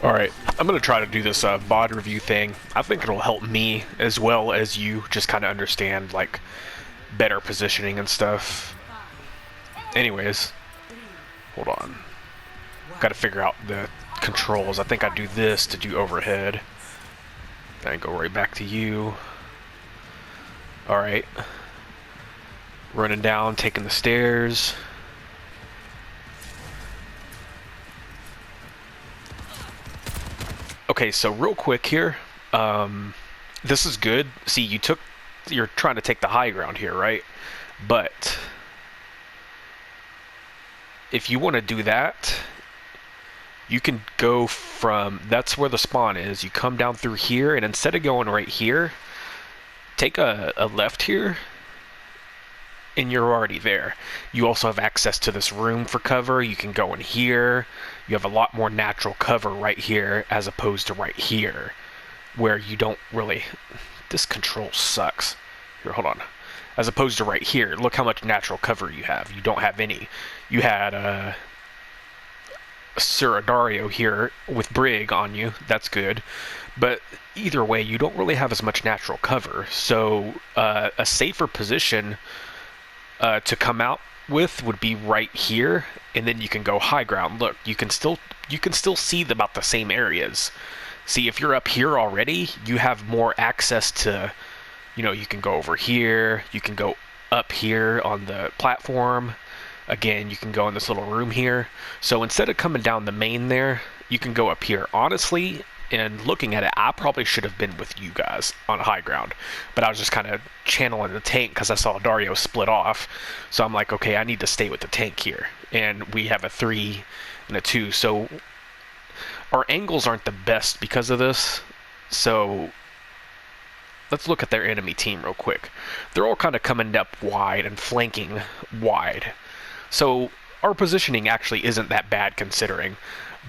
Alright, I'm going to try to do this VOD review thing. I think it'll help me as well as you just kind of understand, like, better positioning and stuff. Anyways, hold on. Got to figure out the controls. I think I do this to do overhead. Then I go right back to you. Alright. Running down, taking the stairs. Okay, so real quick here, this is good. See, you're trying to take the high ground here, right? But if you want to do that, you can go from, that's where the spawn is. You come down through here, and instead of going right here, take a left here, and you're already there. You also have access to this room for cover. You can go in here. You have a lot more natural cover right here as opposed to right here, where you don't really... This control sucks. Here, hold on. As opposed to right here, look how much natural cover you have. You don't have any. You had Sir Dario here with Brig on you. That's good. But either way, you don't really have as much natural cover. So a safer position to come out with would be right here, and then you can go high ground. Look, you can still see about the same areas. See, if you're up here already, you have more access to, you know, you can go over here, you can go up here on the platform. Again, you can go in this little room here. So instead of coming down the main there, you can go up here. Honestly, and looking at it, I probably should have been with you guys on high ground, but I was just kind of channeling the tank because I saw Dario split off. So I'm like, okay, I need to stay with the tank here. And we have a 3 and a 2, so our angles aren't the best because of this. So let's look at their enemy team real quick. They're all kind of coming up wide and flanking wide. So our positioning actually isn't that bad considering,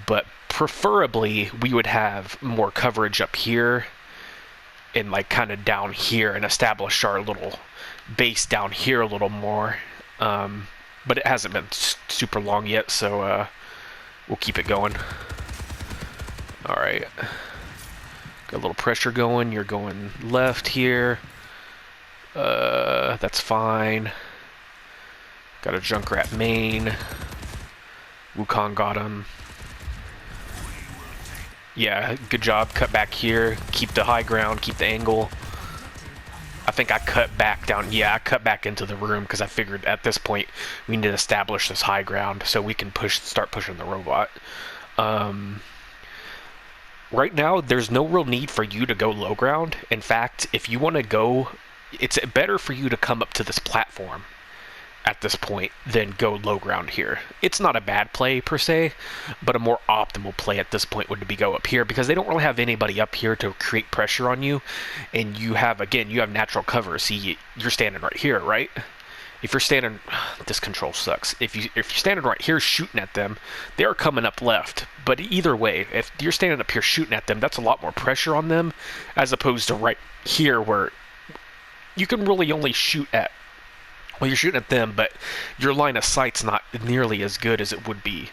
but preferably we would have more coverage up here and like kind of down here and establish our little base down here a little more. But it hasn't been super long yet, so we'll keep it going. Alright. Got a little pressure going. You're going left here. That's fine. Got a Junkrat main. Wukong got him. Yeah, good job. Cut back here. Keep the high ground. Keep the angle. I think I cut back down. Yeah, I cut back into the room because I figured at this point we need to establish this high ground so we can start pushing the robot. Right now, there's no real need for you to go low ground. In fact, if you want to go, it's better for you to come up to this platform at this point than go low ground here. It's not a bad play per se, but a more optimal play at this point would be go up here because they don't really have anybody up here to create pressure on you, and you have, again, you have natural cover. See, you're standing right here, right? If you're standing, this control sucks. If you're standing right here shooting at them, they are coming up left. But either way, if you're standing up here shooting at them, that's a lot more pressure on them as opposed to right here where you can really only shoot at, well, you're shooting at them, but your line of sight's not nearly as good as it would be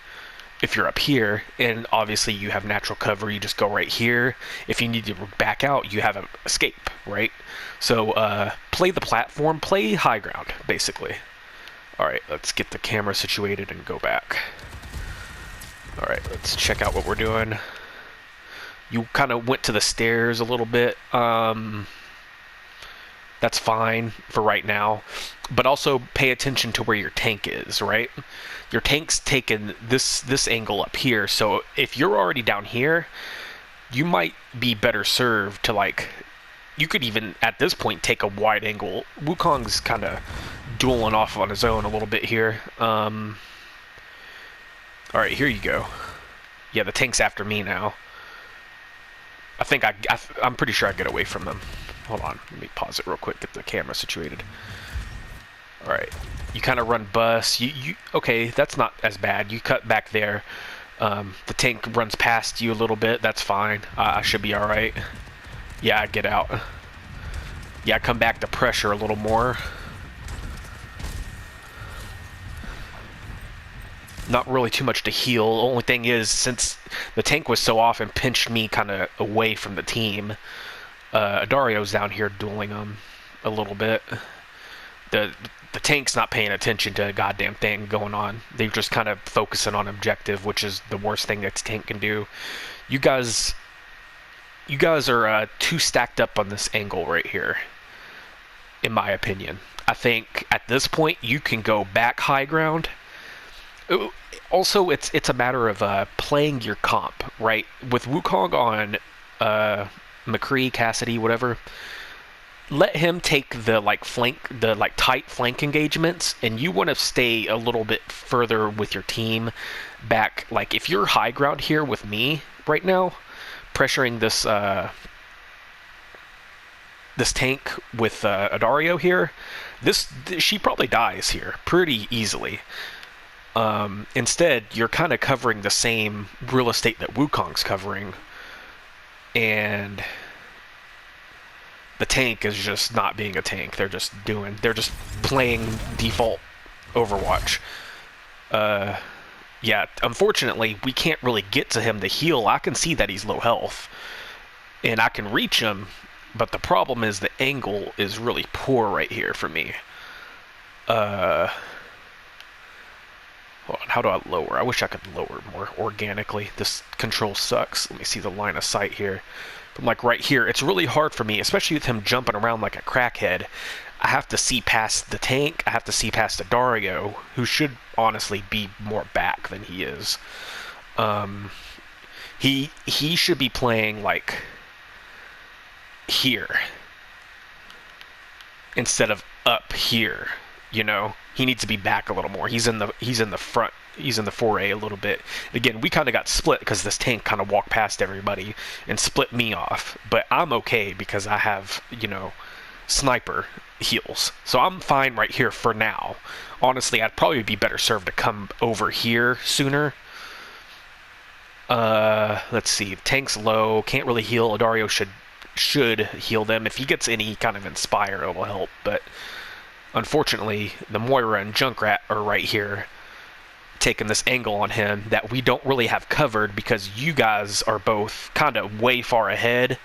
if you're up here. And obviously you have natural cover. You just go right here. If you need to back out, you have an escape, right? So play the platform, play high ground, basically. Alright, let's get the camera situated and go back. Alright, let's check out what we're doing. You kind of went to the stairs a little bit. That's fine for right now. But also pay attention to where your tank is, right? Your tank's taking this angle up here. So if you're already down here, you might be better served to, like, you could even at this point take a wide angle. Wukong's kind of dueling off on his own a little bit here. Alright, here you go. Yeah, the tank's after me now. I think I'm pretty sure I get away from them. Hold on, let me pause it real quick, get the camera situated. Alright, you kind of run bus. Okay, that's not as bad. You cut back there. The tank runs past you a little bit. That's fine. I should be alright. Yeah, I get out. Yeah, I come back to pressure a little more. Not really too much to heal. Only thing is, since the tank was so off and pinched me kind of away from the team, Dario's down here dueling him a little bit. The the tank's not paying attention to a goddamn thing going on. They're just kind of focusing on objective, which is the worst thing that the tank can do. You guys are too stacked up on this angle right here, in my opinion. I think at this point you can go back high ground. Also, it's a matter of playing your comp, right? With Wukong on McCree, Cassidy, whatever. Let him take the tight flank engagements, and you want to stay a little bit further with your team back. Like if you're high ground here with me right now, pressuring this this tank with Adario here, she probably dies here pretty easily. Instead, you're kind of covering the same real estate that Wukong's covering, and the tank is just not being a tank. They're just playing default Overwatch. Yeah, unfortunately, we can't really get to him to heal. I can see that he's low health, and I can reach him, but the problem is the angle is really poor right here for me. Hold on, how do I lower? I wish I could lower more organically. This control sucks. Let me see the line of sight here. From like right here, it's really hard for me, especially with him jumping around like a crackhead. I have to see past the tank. I have to see past the Dario, who should honestly be more back than he is. He should be playing like here instead of up here. You know, he needs to be back a little more. He's in the front. He's in the foray a little bit. Again, we kind of got split because this tank kind of walked past everybody and split me off. But I'm okay because I have, you know, sniper heals. So I'm fine right here for now. Honestly, I'd probably be better served to come over here sooner. Let's see. Tank's low. Can't really heal. Adario should heal them. If he gets any kind of inspire, it will help. But unfortunately, the Moira and Junkrat are right here, taking this angle on him that we don't really have covered because you guys are both kind of way far ahead,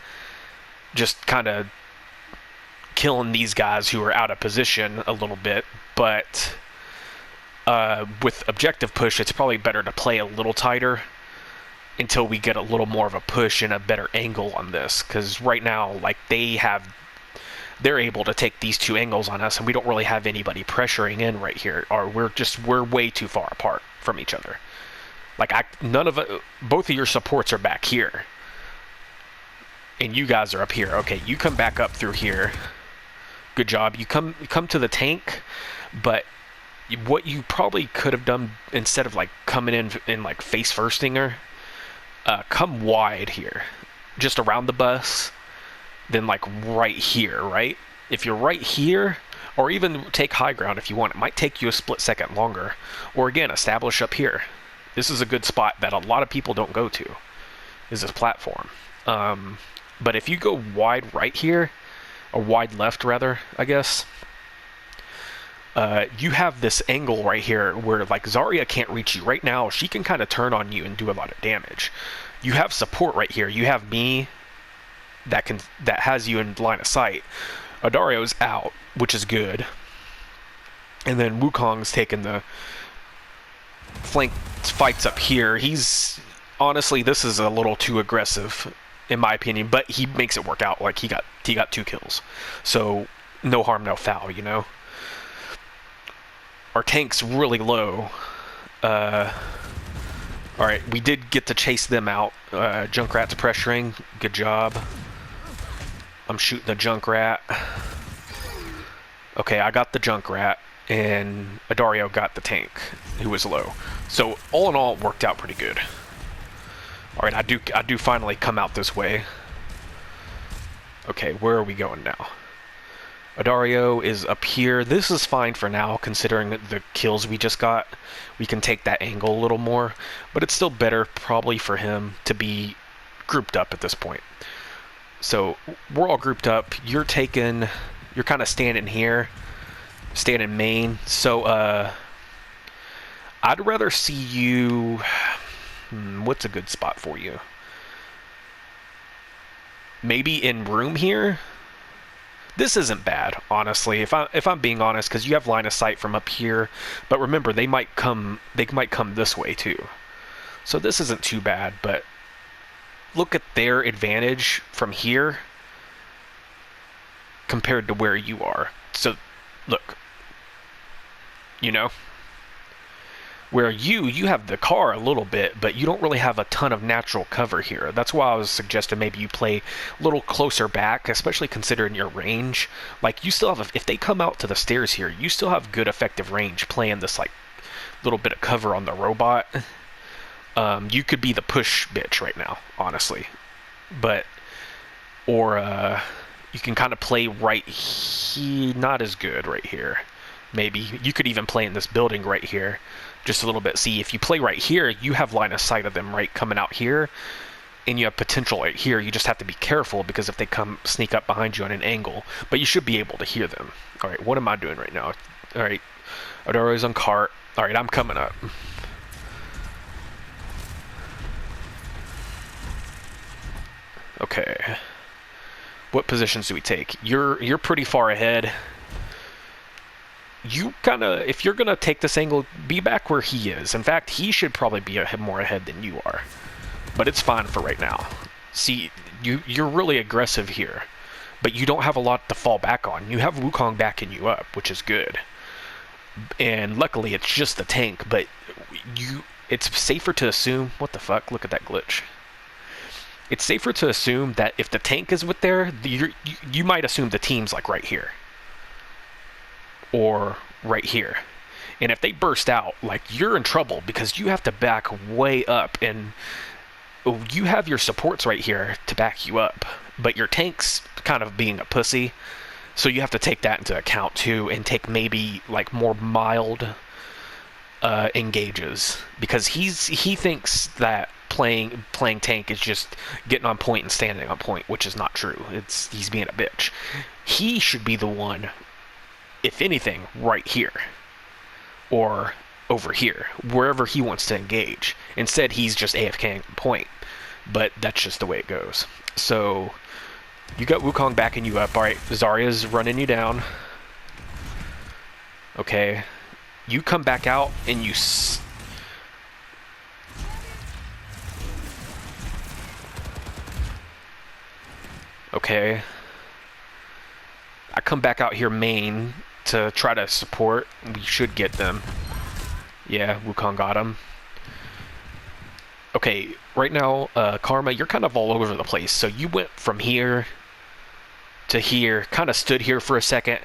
just kind of killing these guys who are out of position a little bit. But with objective push, it's probably better to play a little tighter until we get a little more of a push and a better angle on this, because right now, like, they're able to take these two angles on us, and we don't really have anybody pressuring in right here. Or we're way too far apart from each other. Like both of your supports are back here, and you guys are up here. Okay, you come back up through here. Good job. You come to the tank, but what you probably could have done instead of like coming in like face firsting her, come wide here, just around the bus. Then like right here, right? If you're right here, or even take high ground if you want, it might take you a split second longer. Or again, establish up here. This is a good spot that a lot of people don't go to, is this platform. But if you go wide right here, or wide left rather, I guess, you have this angle right here where like Zarya can't reach you. Right now, she can kind of turn on you and do a lot of damage. You have support right here. You have me, that has you in line of sight. Adario's out, which is good. And then Wukong's taking the flank fights up here. He's honestly, this is a little too aggressive in my opinion, but he makes it work out. Like he got 2 kills. So no harm, no foul, you know. Our tank's really low. Alright, we did get to chase them out. Junkrat's pressuring. Good job. I'm shooting the Junkrat. Okay, I got the Junkrat, and Adario got the tank, who was low. So all in all, it worked out pretty good. Alright, I do finally come out this way. Okay, where are we going now? Adario is up here. This is fine for now, considering the kills we just got. We can take that angle a little more, but it's still better probably for him to be grouped up at this point. So we're all grouped up. You're kind of standing here, standing main. So I'd rather see you... what's a good spot for you? Maybe in room here? This isn't bad, honestly. If I'm being honest, because you have line of sight from up here, but remember they might come this way too. So this isn't too bad, but look at their advantage from here compared to where you are. So look, you know, where you have the car a little bit, but you don't really have a ton of natural cover here. That's why I was suggesting maybe you play a little closer back, especially considering your range. Like, you still have, if they come out to the stairs here, you still have good effective range playing this, like, little bit of cover on the robot. You could be the push bitch right now, honestly. But, or, you can kind of play right here, not as good right here. Maybe. You could even play in this building right here. Just a little bit. See, if you play right here, you have line of sight of them right coming out here, and you have potential right here. You just have to be careful, because if they come sneak up behind you on an angle, but you should be able to hear them. All right, what am I doing right now? All right, Odaro's on cart. All right, I'm coming up. Okay, what positions do we take? You're pretty far ahead. You kind of, if you're going to take this angle, be back where he is. In fact, he should probably be more ahead than you are. But it's fine for right now. See, you're really aggressive here. But you don't have a lot to fall back on. You have Wukong backing you up, which is good. And luckily, it's just the tank. But it's safer to assume... What the fuck? Look at that glitch. It's safer to assume that if the tank is with there, you might assume the team's like right here. Or right here. And if they burst out, like, you're in trouble, because you have to back way up, and you have your supports right here to back you up, but your tank's kind of being a pussy, so you have to take that into account too, and take maybe like more mild engages, because he thinks that playing tank is just getting on point and standing on point, which is not true. He's being a bitch. He should be the one, if anything, right here. Or over here. Wherever he wants to engage. Instead, he's just AFKing on point. But that's just the way it goes. So, you got Wukong backing you up. Alright, Zarya's running you down. Okay. You come back out and you... Okay. I come back out here main to try to support. We should get them. Yeah, Wukong got him. Okay, right now, Karma, you're kind of all over the place. So you went from here to here, kind of stood here for a second,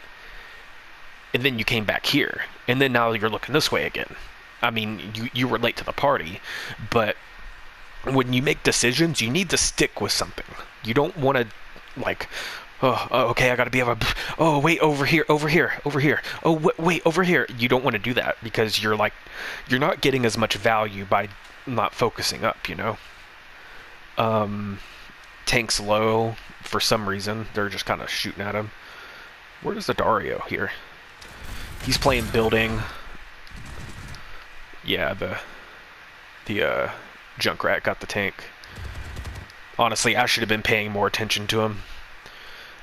and then you came back here. And then now you're looking this way again. I mean, you were late to the party, but when you make decisions, you need to stick with something. You don't want to, like... Oh, okay, I gotta be able to... Oh, wait, over here. Oh, wait, over here. You don't want to do that, because you're not getting as much value by not focusing up, you know? Tank's low, for some reason. They're just kind of shooting at him. Where's the Dario here? He's playing building. Yeah, the Junkrat got the tank. Honestly, I should have been paying more attention to him.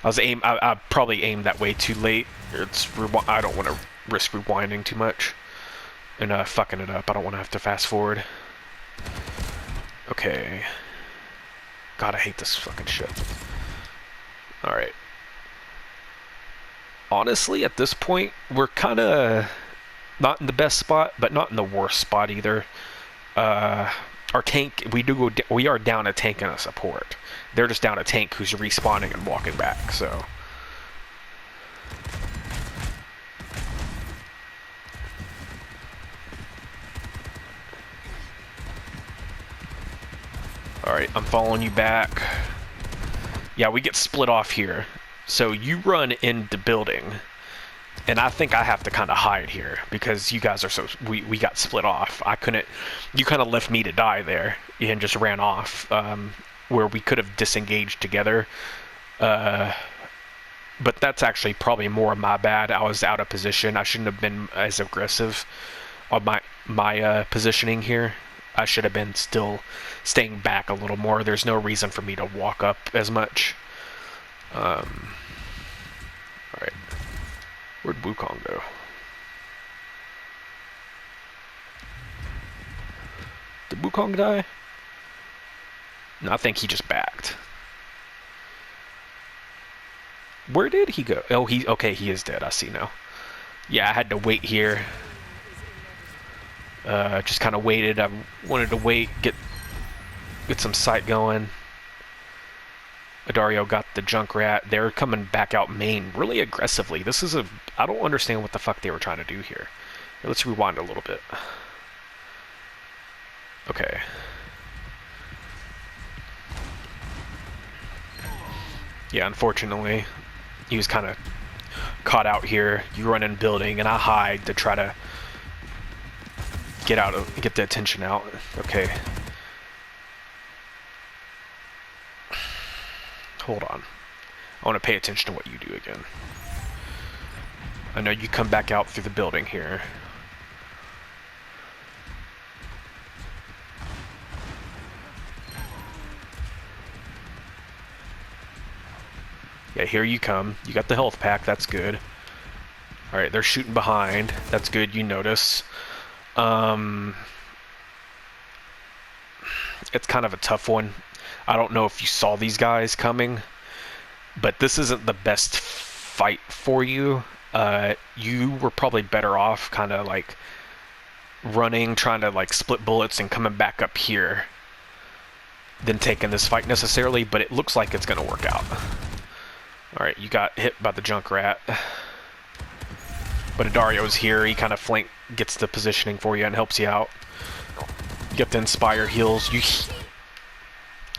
I probably aimed that way too late. I don't want to risk rewinding too much and fucking it up. I don't want to have to fast forward. Okay. God, I hate this fucking shit. Alright. Honestly, at this point, we're kind of not in the best spot, but not in the worst spot either. Our tank, we are down a tank and a support. They're just down a tank who's respawning and walking back, so... Alright, I'm following you back. Yeah, we get split off here. So you run in the building, and I think I have to kind of hide here, because you guys are so... We got split off. I couldn't... You kind of left me to die there, and just ran off. Where we could have disengaged together. But that's actually probably more of my bad. I was out of position. I shouldn't have been as aggressive. on my positioning here. I should have been still staying back a little more. There's no reason for me to walk up as much. Alright. Where'd Wukong go? Did Wukong die? No, I think he just backed. Where did he go? Oh, okay, he is dead. I see now. Yeah, I had to wait here. Just kind of waited. I wanted to wait, get some sight going. Adario got the Junkrat. They're coming back out main really aggressively. This is I don't understand what the fuck they were trying to do here. Let's rewind a little bit. Okay. Yeah, unfortunately, he was kind of caught out here. You run in building, and I hide to try to get the attention out. Okay. Hold on. I want to pay attention to what you do again. I know you come back out through the building here. Yeah, here you come. You got the health pack, that's good. Alright, they're shooting behind. That's good, you notice. It's kind of a tough one. I don't know if you saw these guys coming, but this isn't the best fight for you. You were probably better off kind of like running, trying to like split bullets and coming back up here than taking this fight necessarily, but it looks like it's going to work out. Alright, you got hit by the Junkrat. But Adario's here, he kind of gets the positioning for you and helps you out. You get the Inspire heals.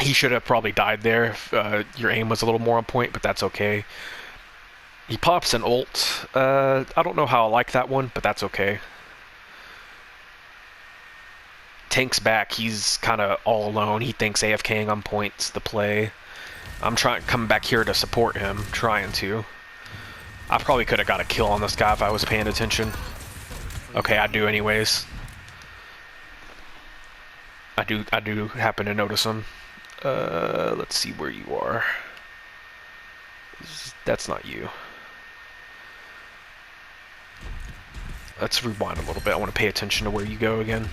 He should have probably died there if your aim was a little more on point, but that's okay. He pops an ult. I don't know how I like that one, but that's okay. Tank's back, he's kind of all alone. He thinks AFKing on point's the play. I'm coming back here to support him, trying to. I probably could have got a kill on this guy if I was paying attention. Okay, I do anyways. I do happen to notice him. Let's see where you are. That's not you. Let's rewind a little bit. I want to pay attention to where you go again.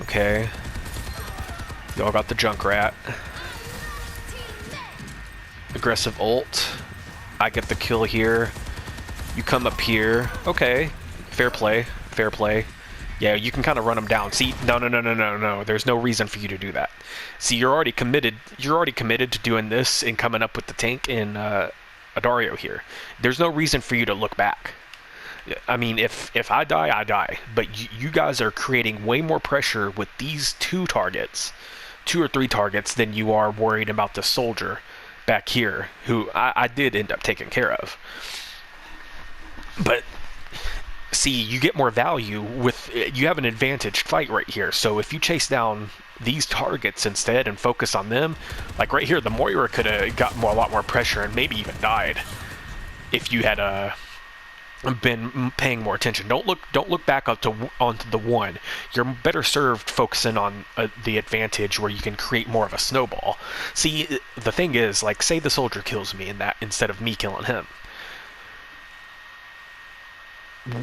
Okay. Y'all got the Junkrat. Aggressive ult. I get the kill here. You come up here. Okay. Fair play. Fair play. Yeah, you can kind of run them down. See, no. There's no reason for you to do that. See, you're already committed. You're already committed to doing this and coming up with the tank in Adario here. There's no reason for you to look back. I mean, if I die, I die. But you guys are creating way more pressure with these two or three targets, than you are worried about the soldier back here, who I did end up taking care of. But see, you get more value you have an advantaged fight right here. So if you chase down these targets instead and focus on them, like right here, the Moira could have got a lot more pressure and maybe even died if you had been paying more attention. Don't look back onto the one. You're better served focusing on the advantage where you can create more of a snowball. See, the thing is, like, say the soldier kills me instead of me killing him.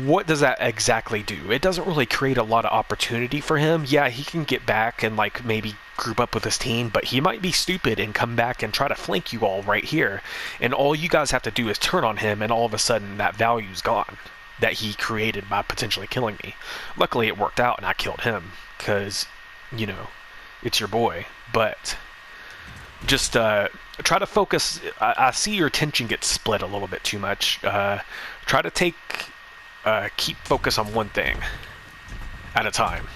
What does that exactly do? It doesn't really create a lot of opportunity for him. Yeah, he can get back and like maybe group up with his team, but he might be stupid and come back and try to flank you all right here. And all you guys have to do is turn on him, and all of a sudden that value's gone that he created by potentially killing me. Luckily it worked out and I killed him because, you know, it's your boy. But just try to focus. I see your attention gets split a little bit too much. Try to keep focus on one thing at a time.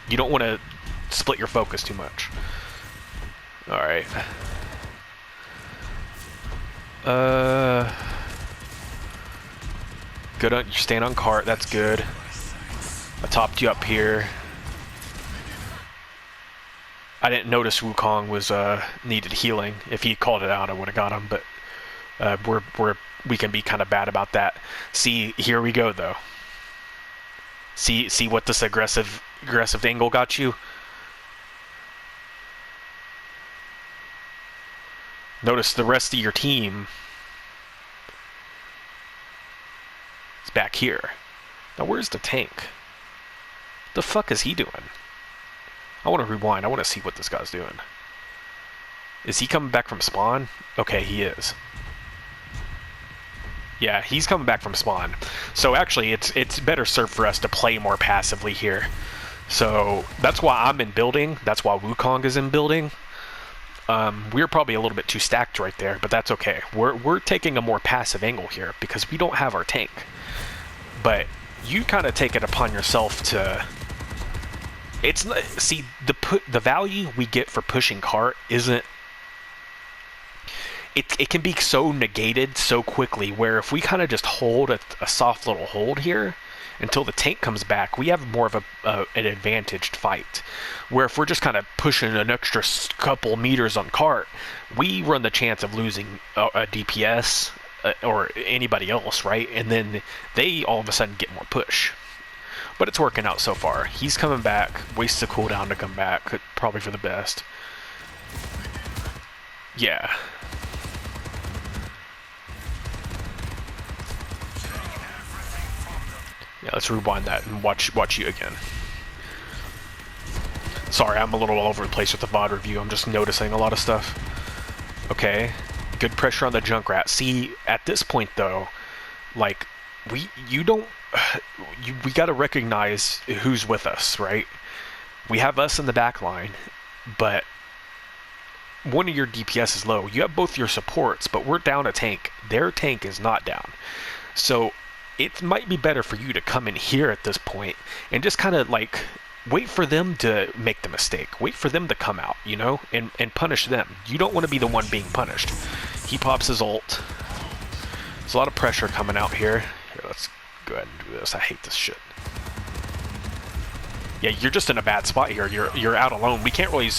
You don't want to split your focus too much. Alright. Good on, you're staying on cart, that's good. I topped you up here. I didn't notice Wukong was needed healing. If he called it out, I would have got him, but We can be kind of bad about that. See, here we go though. See what this aggressive angle got you? Notice the rest of your team is back here. Now where's the tank? The fuck is he doing? I want to rewind. I want to see what this guy's doing. Is he coming back from spawn? Okay, he is. Yeah, he's coming back from spawn. So actually, it's better served for us to play more passively here. So that's why I'm in building. That's why Wukong is in building. We're probably a little bit too stacked right there, but that's okay. We're taking a more passive angle here because we don't have our tank. But you kind of take it upon yourself to. It's see the value we get for pushing cart isn't. It can be so negated so quickly, where if we kind of just hold a soft little hold here until the tank comes back, we have more of an advantaged fight. Where if we're just kind of pushing an extra couple meters on cart, we run the chance of losing a DPS or anybody else, right? And then they all of a sudden get more push. But it's working out so far. He's coming back, wastes a cooldown to come back, probably for the best. Yeah. Yeah, let's rewind that and watch you again. Sorry, I'm a little all over the place with the VOD review. I'm just noticing a lot of stuff. Okay, good pressure on the Junkrat. See, at this point though, like we gotta recognize who's with us, right? We have us in the back line, but one of your DPS is low. You have both your supports, but we're down a tank. Their tank is not down. So it might be better for you to come in here at this point and just kind of like wait for them to make the mistake. Wait for them to come out, you know, and punish them. You don't want to be the one being punished. He pops his ult. There's a lot of pressure coming out here. Here, let's go ahead and do this. I hate this shit. Yeah, you're just in a bad spot here. You're out alone. We can't really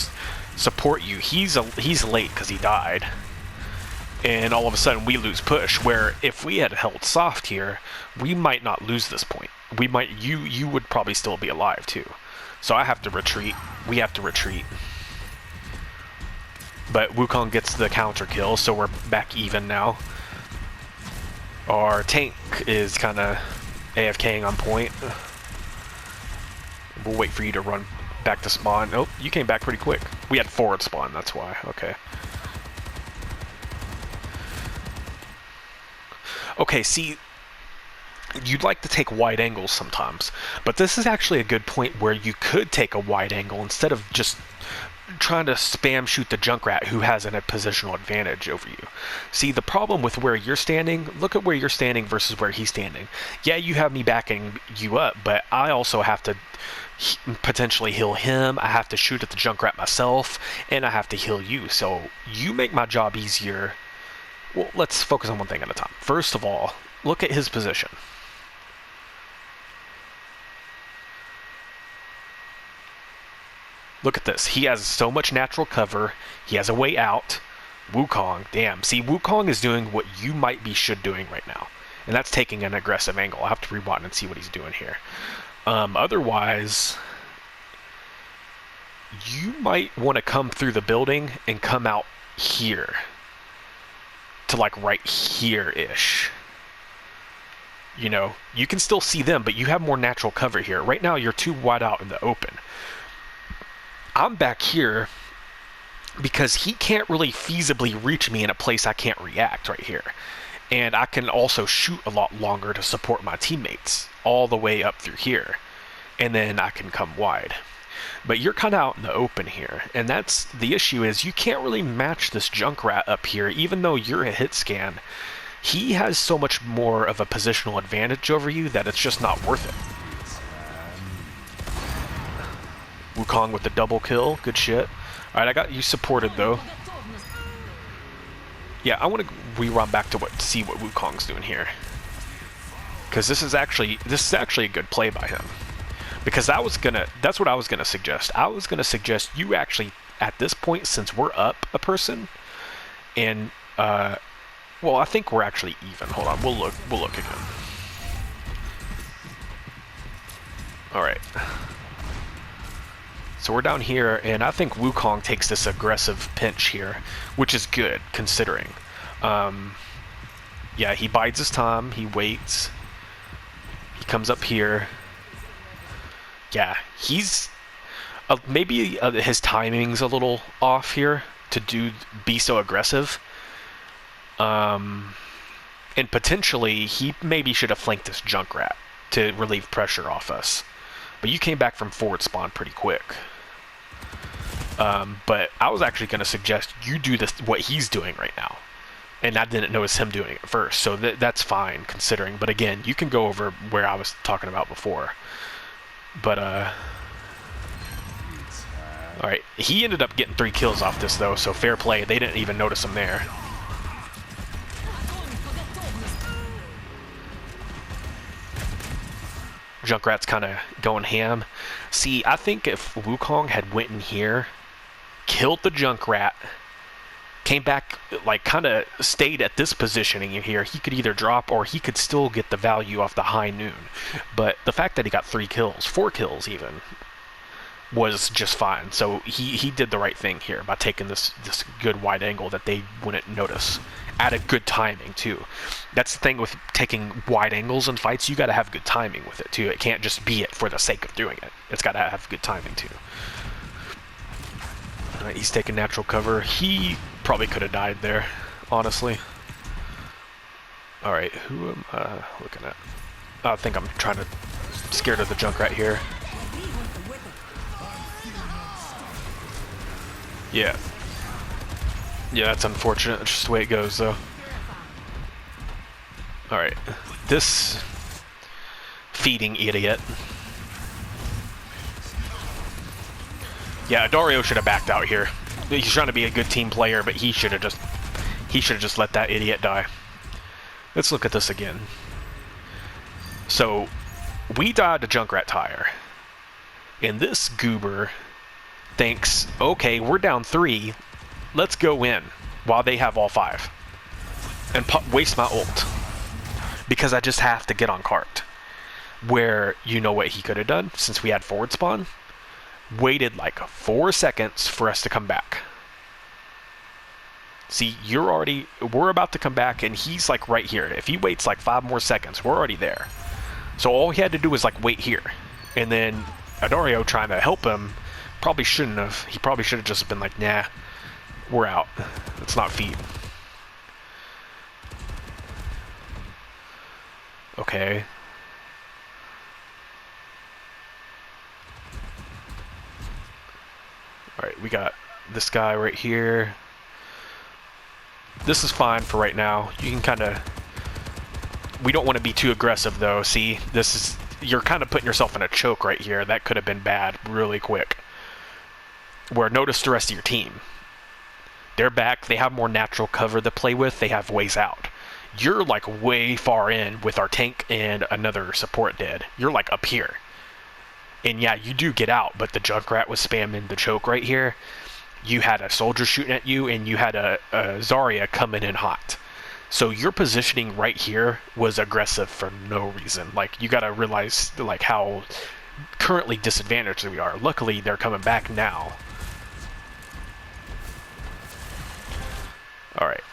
support you. He's late because he died. And all of a sudden we lose push, where if we had held soft here, we might not lose this point. We might, you would probably still be alive too. So I have to retreat. We have to retreat. But Wukong gets the counter kill, so we're back even now. Our tank is kind of AFKing on point. We'll wait for you to run back to spawn. Oh, you came back pretty quick. We had forward spawn, that's why. Okay. Okay, see, you'd like to take wide angles sometimes, but this is actually a good point where you could take a wide angle instead of just trying to spam shoot the Junkrat who has a positional advantage over you. See, the problem with where you're standing, look at where you're standing versus where he's standing. Yeah, you have me backing you up, but I also have to potentially heal him, I have to shoot at the Junkrat myself, and I have to heal you. So you make my job easier. Well, let's focus on one thing at a time. First of all, look at his position. Look at this. He has so much natural cover. He has a way out. Wukong, damn. See, Wukong is doing what you might be doing right now. And that's taking an aggressive angle. I'll have to rewind and see what he's doing here. Otherwise, you might want to come through the building and come out here. To like right here-ish. You know, you can still see them, but you have more natural cover here. Right now, you're too wide out in the open. I'm back here because he can't really feasibly reach me in a place I can't react right here. And I can also shoot a lot longer to support my teammates all the way up through here. And then I can come wide. But you're kind of out in the open here, and that's the issue is you can't really match this Junkrat up here, even though you're a hit scan. He has so much more of a positional advantage over you that it's just not worth it. Wukong with the double kill, good shit. Alright, I got you supported though. Yeah, I want to rerun back to see what Wukong's doing here. Because this is actually a good play by him. Because that's what I was gonna suggest. I was gonna suggest you actually, at this point, since we're up a person, and Well, I think we're actually even. Hold on, we'll look again. Alright. So we're down here, and I think Wukong takes this aggressive pinch here, which is good, considering. Yeah, he bides his time, he waits. He comes up here. Yeah, he's... maybe his timing's a little off here to be so aggressive. And potentially, he maybe should have flanked this Junkrat to relieve pressure off us. But you came back from forward spawn pretty quick. But I was actually going to suggest you do what he's doing right now. And I didn't notice him doing it first, so that's fine considering. But again, you can go over where I was talking about before. But, alright, he ended up getting 3 kills off this though, so fair play. They didn't even notice him there. Junkrat's kind of going ham. See, I think if Wukong had went in here, killed the Junkrat, came back, like, kind of stayed at this positioning in here, he could either drop or he could still get the value off the high noon. But the fact that he got 3 kills, 4 kills even, was just fine. So he did the right thing here by taking this good wide angle that they wouldn't notice. At a good timing too. That's the thing with taking wide angles in fights. You got to have good timing with it too. It can't just be it for the sake of doing it. It's got to have good timing too. He's taking natural cover. He probably could have died there, honestly. All right, who am I looking at? I think I'm scared of the Junkrat here. Yeah. Yeah, that's unfortunate. It's just the way it goes, though. Alright. This feeding idiot. Yeah, Dario should have backed out here. He's trying to be a good team player, but he should have just let that idiot die. Let's look at this again. So, we died to Junkrat Tire. And this goober thinks, okay, we're down 3. Let's go in while they have all 5 and waste my ult because I just have to get on cart. Where, you know what he could have done since we had forward spawn? Waited like 4 seconds for us to come back. See, we're about to come back and he's like right here. If he waits like 5 more seconds, we're already there. So all he had to do was like wait here. And then Adario trying to help him probably shouldn't have. He probably should have just been like, nah. We're out. Let's not feed. Okay. Alright, we got this guy right here. This is fine for right now. You can kind of... We don't want to be too aggressive though. See, you're kind of putting yourself in a choke right here. That could have been bad really quick. Where notice the rest of your team. They're back, they have more natural cover to play with, they have ways out. You're like way far in with our tank and another support dead. You're like up here. And yeah, you do get out, but the Junkrat was spamming the choke right here. You had a soldier shooting at you, and you had a Zarya coming in hot. So your positioning right here was aggressive for no reason. Like, you gotta realize like how currently disadvantaged we are. Luckily, they're coming back now. Alright.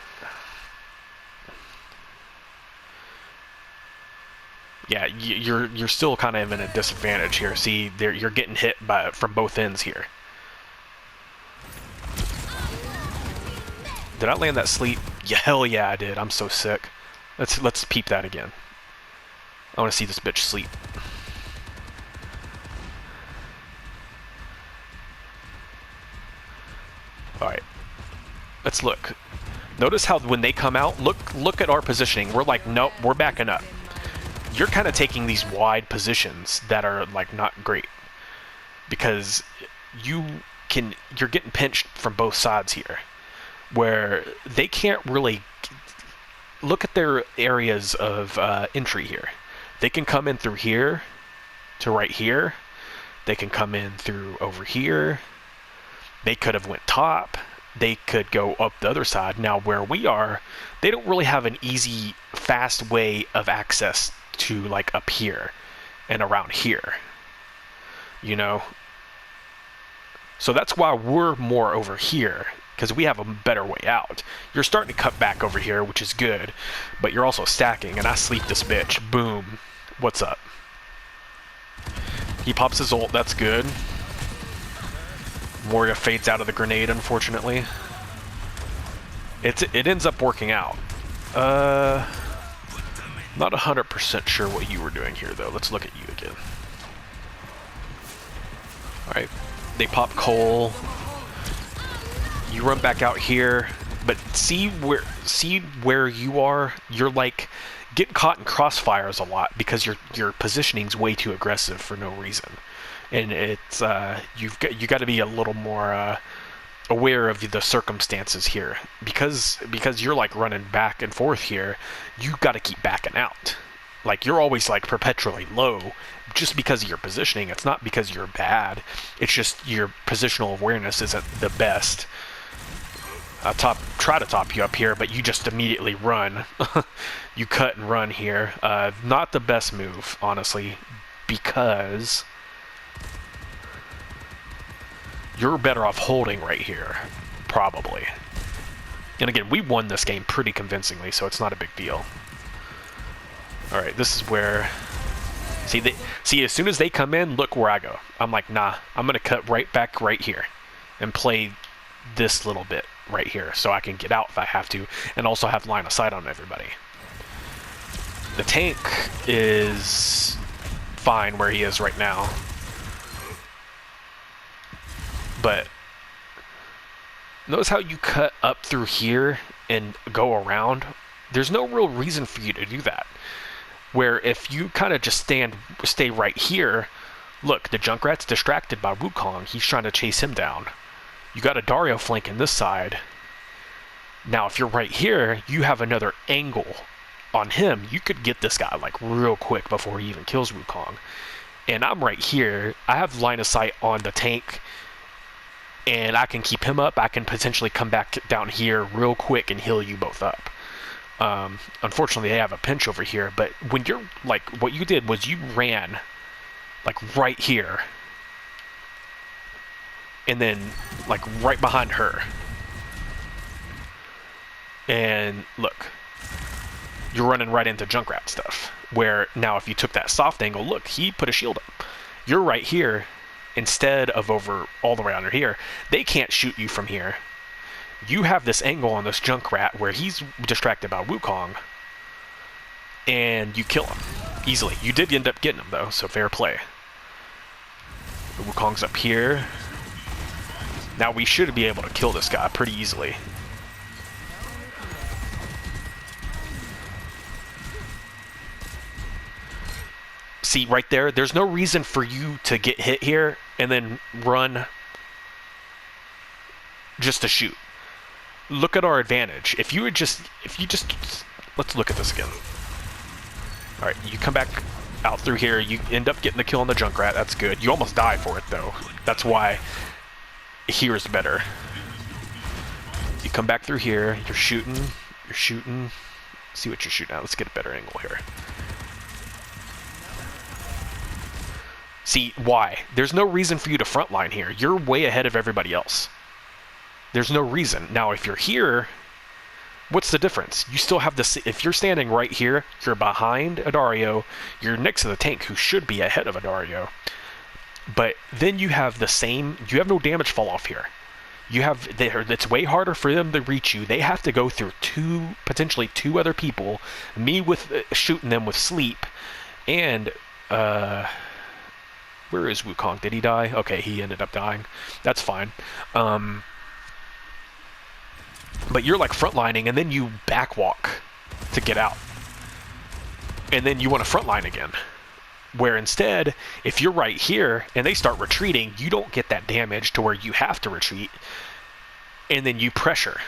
Yeah, you're still kind of in a disadvantage here. See, you're getting hit from both ends here. Did I land that sleep? Yeah, hell yeah, I did. I'm so sick. Let's peep that again. I want to see this bitch sleep. Alright. Let's look. Notice how when they come out, look at our positioning. We're like, nope, we're backing up. You're kind of taking these wide positions that are like not great. Because you're getting pinched from both sides here. Where they can't really look at their areas of entry here. They can come in through here to right here. They can come in through over here. They could have went top. they could go up the other side. Now, where we are, they don't really have an easy, fast way of access to, like, up here and around here, you know? So that's why we're more over here, because we have a better way out. You're starting to cut back over here, which is good, but you're also stacking, and I sleep this bitch. Boom. What's up? He pops his ult, that's good. Moria fades out of the grenade, unfortunately. It ends up working out. Not 100% sure what you were doing here, though. Let's look at you again. Alright. They pop Cole. You run back out here, but see where you are? You're like getting caught in crossfires a lot because your positioning's way too aggressive for no reason. And it's you got to be a little more aware of the circumstances here, because you're like running back and forth here. You got to keep backing out. Like, you're always like perpetually low just because of your positioning. It's not because you're bad. It's just your positional awareness isn't the best. Try to top you up here, but you just immediately run. You cut and run here. Not the best move, honestly, because you're better off holding right here, probably. And again, we won this game pretty convincingly, so it's not a big deal. Alright, this is where... See, as soon as they come in, look where I go. I'm like, nah, I'm going to cut right back right here and play this little bit right here so I can get out if I have to, and also have line of sight on everybody. The tank is fine where he is right now. But notice how you cut up through here and go around? There's no real reason for you to do that. Where if you kind of just stay right here, look, the Junkrat's distracted by Wukong. He's trying to chase him down. You got a Dario flanking this side. Now, if you're right here, you have another angle on him. You could get this guy like real quick before he even kills Wukong. And I'm right here. I have line of sight on the tank, and I can keep him up. I can potentially come back down here real quick and heal you both up. Unfortunately, they have a pinch over here, but when you're like, what you did was you ran like right here and then like right behind her, and look, you're running right into Junkrat stuff, where now if you took that soft angle, look, he put a shield up. You're right here instead of over all the way under here. They can't shoot you from here. You have this angle on this Junkrat where he's distracted by Wukong, and you kill him easily. You did end up getting him, though, so fair play. Wukong's up here. Now we should be able to kill this guy pretty easily. See, right there, there's no reason for you to get hit here and then run just to shoot. Look at our advantage. If you just, let's look at this again. All right, you come back out through here. You end up getting the kill on the Junkrat. That's good. You almost die for it, though. That's why here is better. You come back through here. You're shooting. See what you're shooting at. Let's get a better angle here. See, why? There's no reason for you to frontline here. You're way ahead of everybody else. There's no reason. Now, if you're here, what's the difference? You still have this. If you're standing right here, you're behind a Dario. You're next to the tank, who should be ahead of a Dario. But then you have the same. You have no damage fall off here. You have. It's way harder for them to reach you. They have to go through potentially two other people. Me with shooting them with sleep, and where is Wukong? Did he die? Okay, he ended up dying. That's fine. But you're like frontlining, and then you backwalk to get out. And then you want to frontline again. Where instead, if you're right here and they start retreating, you don't get that damage to where you have to retreat. And then you pressure.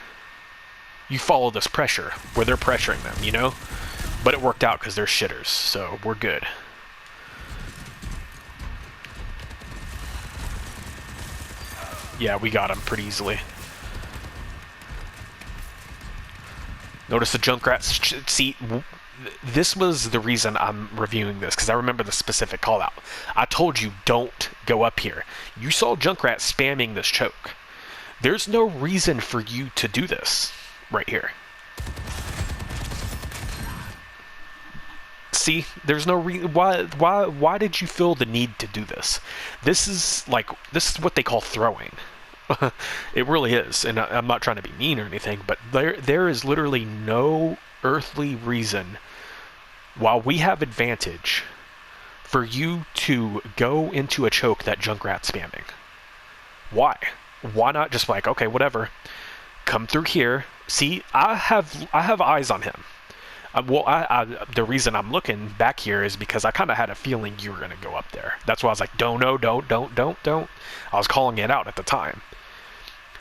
You follow this pressure where they're pressuring them, you know? But it worked out because they're shitters, so we're good. Yeah, we got him pretty easily. Notice the Junkrat. See, this was the reason I'm reviewing this, because I remember the specific call out. I told you don't go up here. You saw Junkrat spamming this choke. There's no reason for you to do this right here. See, there's no reason. Why did you feel the need to do this? This is what they call throwing. It really is, and I'm not trying to be mean or anything, but there is literally no earthly reason, while we have advantage, for you to go into a choke that Junkrat's spamming. Why? Why not just like, okay, whatever, come through here. See, I have eyes on him. The reason I'm looking back here is because I kind of had a feeling you were going to go up there. That's why I was like, don't. I was calling it out at the time.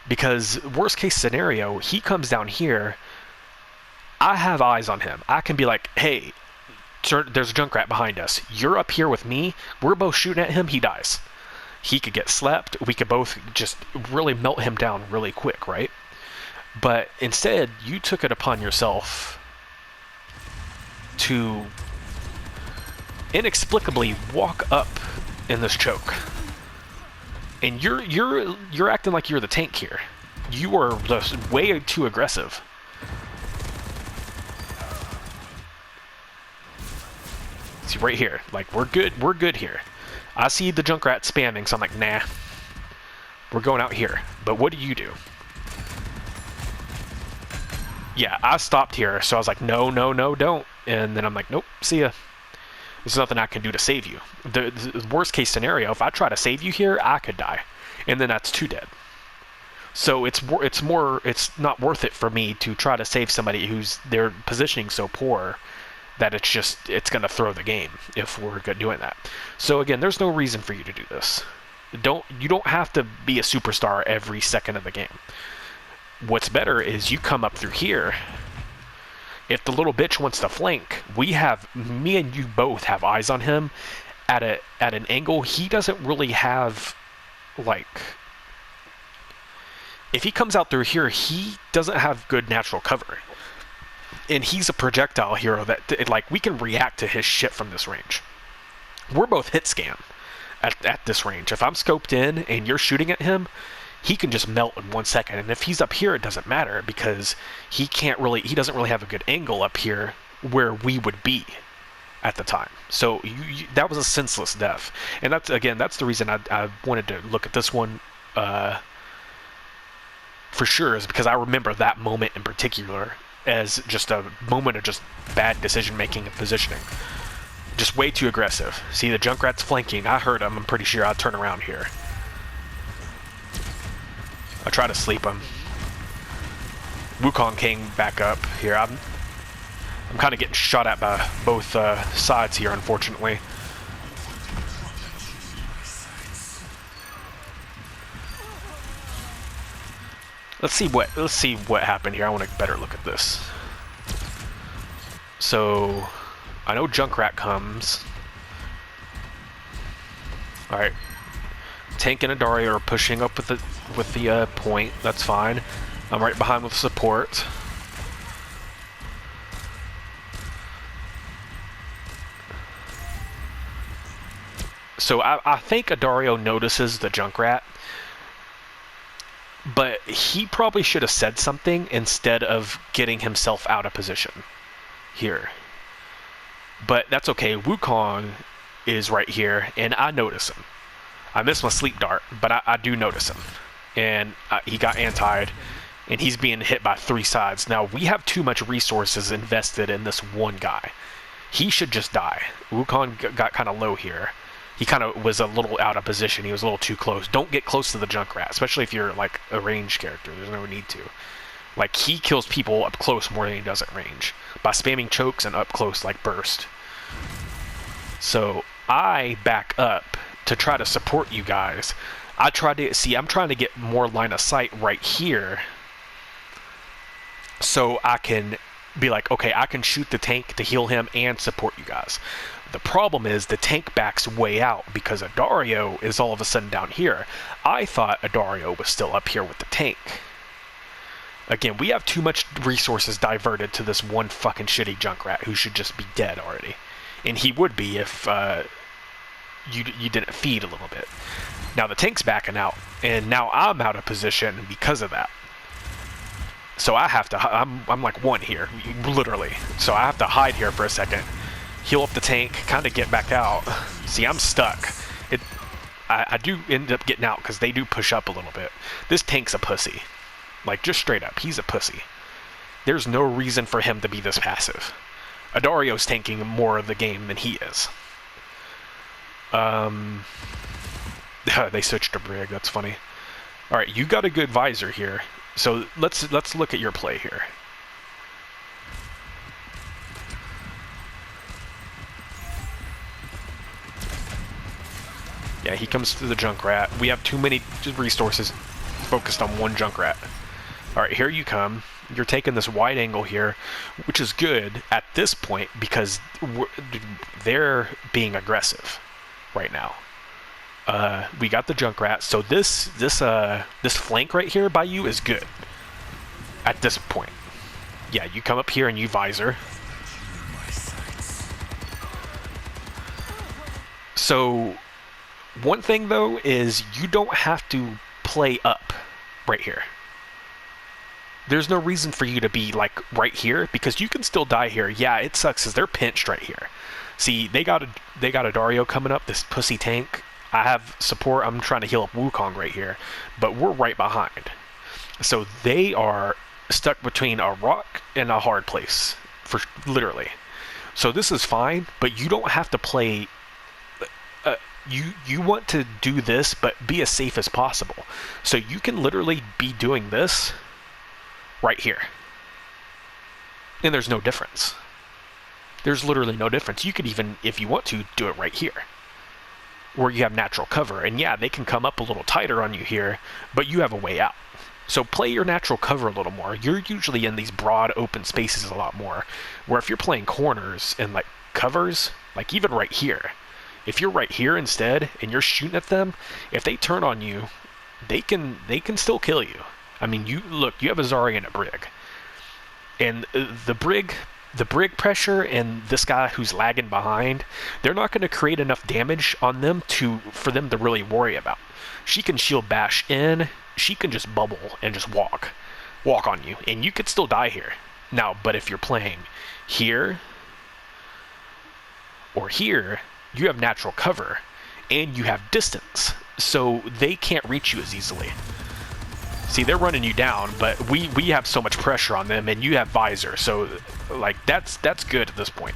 Because worst case scenario, he comes down here, I have eyes on him. I can be like, hey, there's a Junkrat behind us. You're up here with me. We're both shooting at him. He dies. He could get slept. We could both just really melt him down really quick, right? But instead, you took it upon yourself to inexplicably walk up in this choke, and you're acting like you're the tank here. You are just way too aggressive. See right here, like we're good here. I see the Junkrat spamming, so I'm like, nah, we're going out here. But what do? Yeah, I stopped here, so I was like, no, don't. And then I'm like, nope, see ya. There's nothing I can do to save you. The worst case scenario, if I try to save you here, I could die. And then that's 2 dead. So it's not worth it for me to try to save somebody who's their positioning so poor that it's going to throw the game if we're doing that. So again, there's no reason for you to do this. You don't have to be a superstar every second of the game. What's better is you come up through here. If the little bitch wants to flank, me and you both have eyes on him at an angle he doesn't really have. Like, if he comes out through here, he doesn't have good natural cover, and he's a projectile hero that like we can react to his shit from this range. We're both hit scan at this range. If I'm scoped in and you're shooting at him, he can just melt in 1 second. And if he's up here, it doesn't matter, because he doesn't really have a good angle up here where we would be at the time. So that was a senseless death. And that's the reason I wanted to look at this one for sure, is because I remember that moment in particular as just a moment of just bad decision making and positioning. Just way too aggressive. See, the Junkrat's flanking. I heard him. I'm pretty sure I'll turn around here. I try to sleep him. Wukong came back up here. I'm kind of getting shot at by both sides here, unfortunately. Let's see what happened here. I want a better look at this. So I know Junkrat comes. All right. Tank and Adario are pushing up with the point. That's fine. I'm right behind with support. So I think Adario notices the Junkrat, but he probably should have said something instead of getting himself out of position here. But that's okay. Wukong is right here, and I notice him. I missed my sleep dart, but I do notice him. And he got antied, and he's being hit by 3 sides. Now, we have too much resources invested in this one guy. He should just die. Wukong got kind of low here. He kind of was a little out of position. He was a little too close. Don't get close to the Junkrat, especially if you're like a ranged character. There's no need to. Like, he kills people up close more than he does at range by spamming chokes and up close like burst. So I back up to try to support you guys. I'm trying to get more line of sight right here, so I can be like, okay, I can shoot the tank to heal him and support you guys. The problem is the tank backs way out because Adario is all of a sudden down here. I thought Adario was still up here with the tank. Again, we have too much resources diverted to this one fucking shitty Junkrat who should just be dead already. And he would be if you didn't feed a little bit. Now the tank's backing out, and now I'm out of position because of that. So I have to, I'm like one here, literally. So I have to hide here for a second, heal up the tank, kind of get back out. See, I'm stuck. I do end up getting out because they do push up a little bit. This tank's a pussy. Like, just straight up, he's a pussy. There's no reason for him to be this passive. Adario's tanking more of the game than he is. They switched to Brig, that's funny. Alright, you got a good visor here. So let's look at your play here. Yeah, he comes to the Junkrat. We have too many resources focused on one Junkrat. Alright, here you come. You're taking this wide angle here, which is good at this point because they're being aggressive right now. We got the Junkrat, so this flank right here by you is good at this point. Yeah, you come up here and you visor. So one thing though is you don't have to play up right here. There's no reason for you to be like right here because you can still die here. Yeah, it sucks because they're pinched right here. See, they got a Dario coming up, this pussy tank. I have support. I'm trying to heal up Wukong right here, but we're right behind. So they are stuck between a rock and a hard place, for literally. So this is fine, but you don't have to play. You want to do this, but be as safe as possible. So you can literally be doing this right here, and there's no difference. There's literally no difference. You could even, if you want to, do it right here, where you have natural cover. And yeah, they can come up a little tighter on you here, but you have a way out. So play your natural cover a little more. You're usually in these broad open spaces a lot more, where if you're playing corners and like covers, like even right here, if you're right here instead and you're shooting at them, if they turn on you, they can still kill you. I mean, you have a Zarya and a Brig, and the Brig pressure and this guy who's lagging behind, they're not going to create enough damage on them for them to really worry about. She can shield bash in, she can just bubble and just walk on you, and you could still die here. Now, but if you're playing here or here, you have natural cover and you have distance, so they can't reach you as easily. See, they're running you down, but we have so much pressure on them, and you have visor, so like that's good at this point.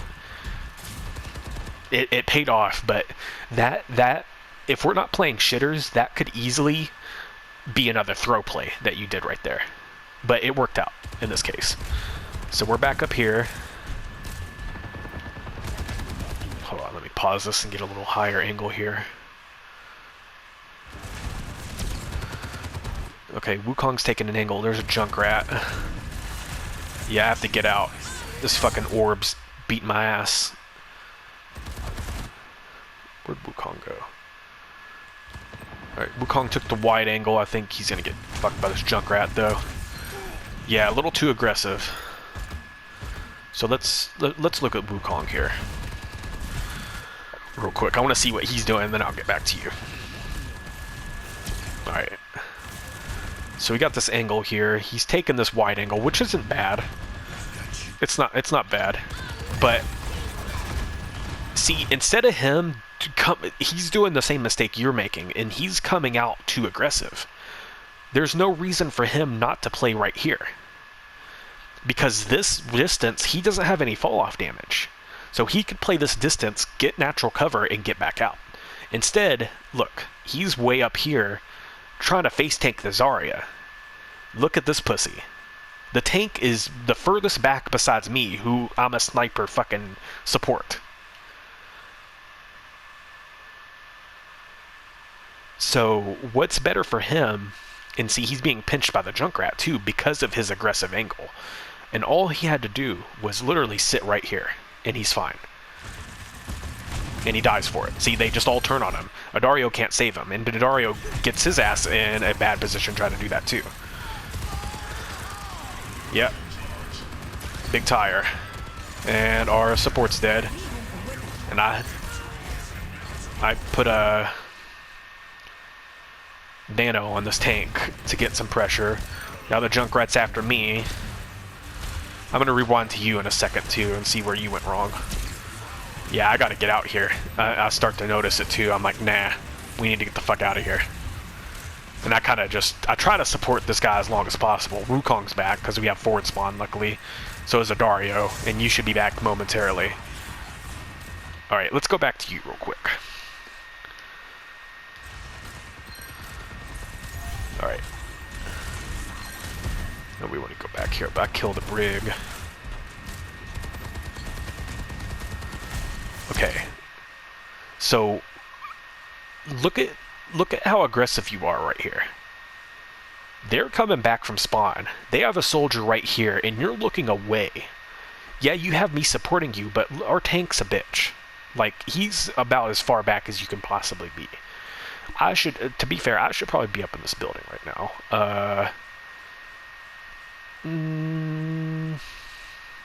It paid off, but that if we're not playing shitters, that could easily be another throw play that you did right there. But it worked out in this case. So we're back up here. Hold on, let me pause this and get a little higher angle here. Okay, Wukong's taking an angle. There's a Junkrat. Yeah, I have to get out. This fucking orb's beating my ass. Where'd Wukong go? Alright, Wukong took the wide angle. I think he's gonna get fucked by this Junkrat, though. Yeah, a little too aggressive. So let's look at Wukong here. Real quick. I want to see what he's doing, and then I'll get back to you. Alright. So we got this angle here. He's taking this wide angle, which isn't bad. It's not bad. But see, instead of him he's doing the same mistake you're making, and he's coming out too aggressive. There's no reason for him not to play right here. Because this distance, he doesn't have any fall off damage. So he could play this distance, get natural cover, and get back out. Instead, look, he's way up here trying to face tank the Zarya. Look at this pussy. The tank is the furthest back besides me, who I'm a sniper fucking support. So what's better for him, and see, he's being pinched by the Junkrat too because of his aggressive angle. And all he had to do was literally sit right here, and he's fine. And he dies for it. See, they just all turn on him. Adario can't save him, and Adario gets his ass in a bad position trying to do that too. Yep. Big tire. And our support's dead. And I put a nano on this tank to get some pressure. Now the Junkrat's after me. I'm gonna rewind to you in a second too and see where you went wrong. Yeah, I gotta get out here. I start to notice it too. I'm like, nah, we need to get the fuck out of here. And I try to support this guy as long as possible. Wukong's back because we have forward spawn, luckily. So is a Dario, and you should be back momentarily. Alright, let's go back to you real quick. Alright. No, we want to go back here, but I killed the brig. Okay. So look at how aggressive you are right here. They're coming back from spawn. They have a soldier right here, and you're looking away. Yeah, you have me supporting you, but our tank's a bitch. Like, he's about as far back as you can possibly be. To be fair, I should probably be up in this building right now.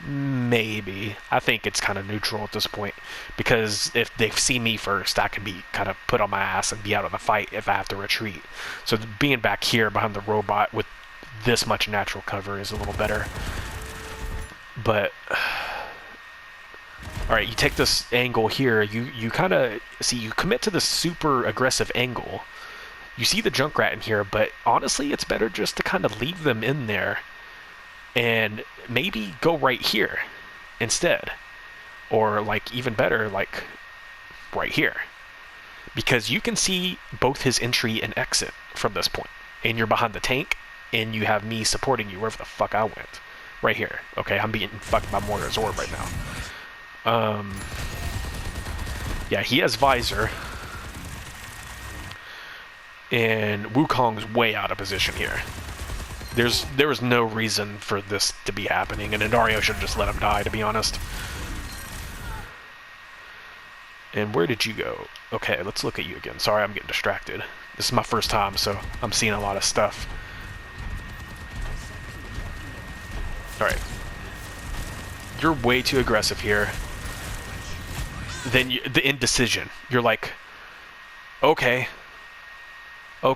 Maybe. I think it's kind of neutral at this point, because if they see me first, I can be kind of put on my ass and be out of the fight if I have to retreat. So being back here behind the robot with this much natural cover is a little better. But alright, you take this angle here, you kind of see, you commit to this super aggressive angle. You see the Junkrat in here, but honestly it's better just to kind of leave them in there and maybe go right here instead. Or, like, even better, like, right here. Because you can see both his entry and exit from this point. And you're behind the tank, and you have me supporting you wherever the fuck I went. Right here. Okay, I'm being fucked by Mortar's Orb right now. Yeah, he has Visor. And Wukong's way out of position here. There was no reason for this to be happening, and Dario should have just let him die, to be honest. And where did you go? Okay, let's look at you again. Sorry, I'm getting distracted. This is my first time, so I'm seeing a lot of stuff. Alright. You're way too aggressive here. Then the indecision. You're like, okay, well,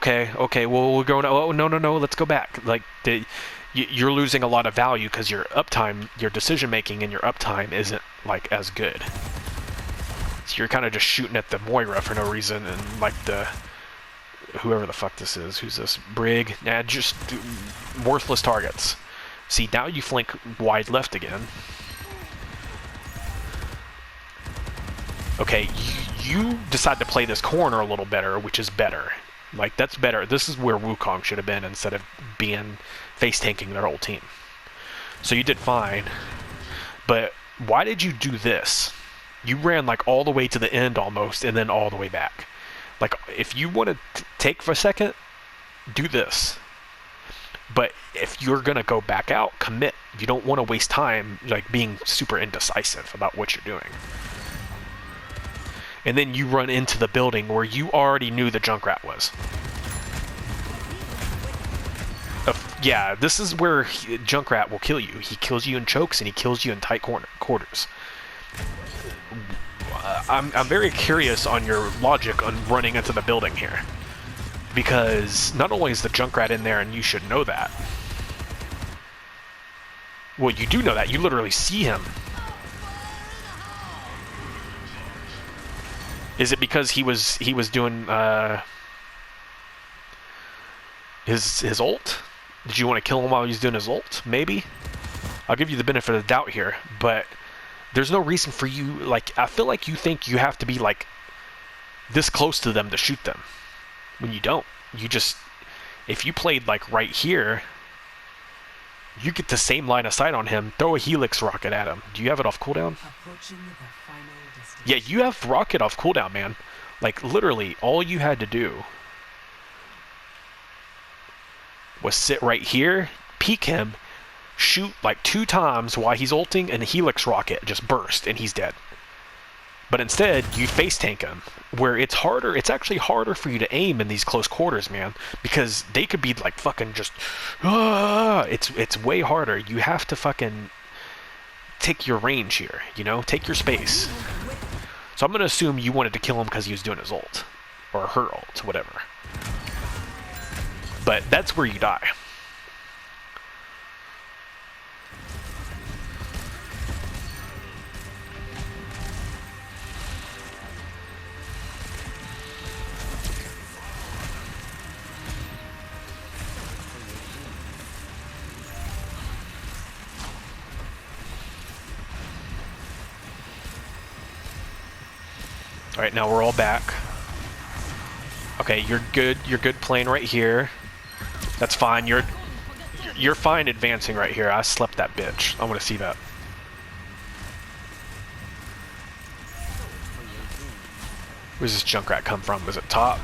we're going, oh, no, let's go back. Like, you're losing a lot of value because your uptime, your decision-making and your uptime isn't, like, as good. So you're kind of just shooting at the Moira for no reason, and, like, whoever the fuck this is, who's this? Brig? Nah, just worthless targets. See, now you flank wide left again. Okay, you decide to play this corner a little better, which is better. Like, that's better. This is where Wukong should have been instead of being face-tanking their whole team. So you did fine. But why did you do this? You ran, like, all the way to the end almost, and then all the way back. Like, if you want to take for a second, do this. But if you're going to go back out, commit. You don't want to waste time, like, being super indecisive about what you're doing. And then you run into the building where you already knew the Junkrat was. Yeah, this is where Junkrat will kill you. He kills you in chokes, and he kills you in tight quarters. I'm very curious on your logic on running into the building here. Because not only is the Junkrat in there, and you should know that. Well, you do know that. You literally see him. Is it because he was doing his ult? Did you want to kill him while he was doing his ult? Maybe. I'll give you the benefit of the doubt here, but there's no reason for you. Like, I feel like you think you have to be like this close to them to shoot them, when you don't. You just, if you played like right here, you get the same line of sight on him. Throw a Helix rocket at him. Do you have it off cooldown? Yeah, you have rocket off cooldown, man. Like, literally, all you had to do was sit right here, peek him, shoot like 2 times while he's ulting, and the Helix rocket just burst, and he's dead. But instead, you face tank them, where it's harder. It's actually harder for you to aim in these close quarters, man, because they could be like fucking just. It's way harder. You have to fucking take your range here, you know, take your space. So I'm gonna assume you wanted to kill him because he was doing his ult, or her ult, whatever. But that's where you die. Alright, now we're all back. Okay, you're good. You're good playing right here. That's fine. You're fine advancing right here. I slept that bitch. I want to see that. Where's this Junkrat come from? Was it top?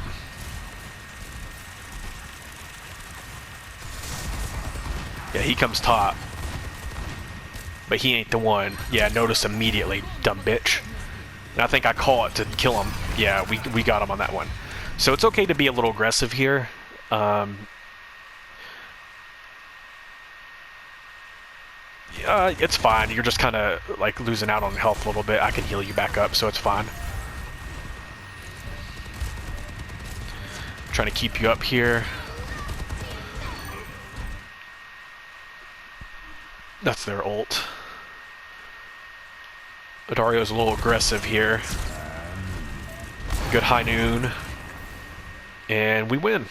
Yeah, he comes top. But he ain't the one. Yeah, notice immediately, dumb bitch. And I think I call it to kill him. Yeah, we got him on that one. So it's okay to be a little aggressive here. Yeah, it's fine. You're just kind of like losing out on health a little bit. I can heal you back up, so it's fine. I'm trying to keep you up here. That's their ult. Dario's a little aggressive here. Good high noon. And we win.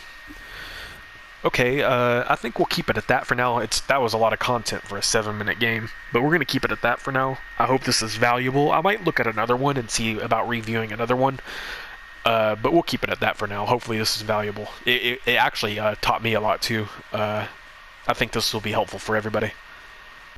Okay, I think we'll keep it at that for now. That was a lot of content for a 7-minute game, but we're going to keep it at that for now. I hope this is valuable. I might look at another one and see about reviewing another one, but we'll keep it at that for now. Hopefully this is valuable. It actually taught me a lot too. I think this will be helpful for everybody.